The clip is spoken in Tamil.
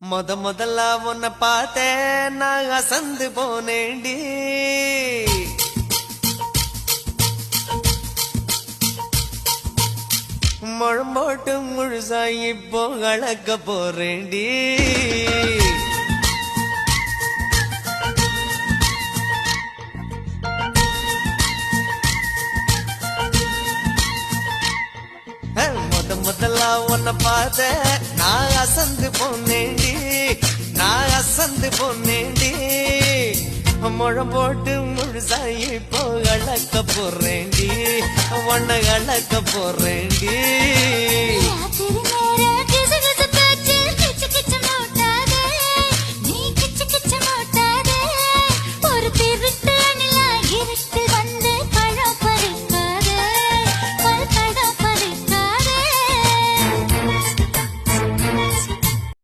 முதல்ல உன்னை பார்த்தேன் நான் அசந்து போனேண்டி. முழம்போட்டு முழுசா இப்போ கலக்க போறேண்டி. முதல்ல உன்னை பார்த்தேன் நான் அசந்து போனேண்டி. நான் அசந்து போனேண்டி. முழம் போட்டு முழுசாயி இப்போ கலக்க போறேண்டி. உன்னை கலக்க போறேண்டி.